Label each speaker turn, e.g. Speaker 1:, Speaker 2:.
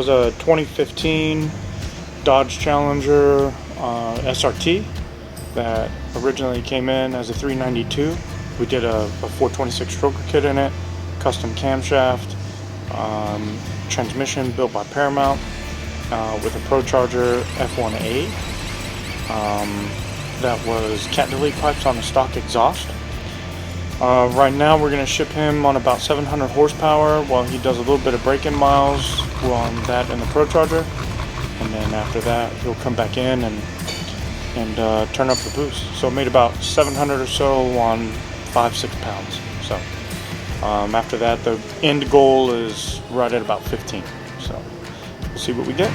Speaker 1: was a 2015 Dodge Challenger SRT that originally came in as a 392. We did a 426 stroker kit in it, custom camshaft, transmission built by Paramount with a Procharger F1A that was cat delete pipes on the stock exhaust. Right now we're going to ship him on about 700 horsepower while he does a little bit of break-in miles on that in the Procharger, and then after that he'll come back in and turn up the boost. So it made about 700 or so on 5-6 pounds. So after that the end goal is right at about 15. So we'll see what we get.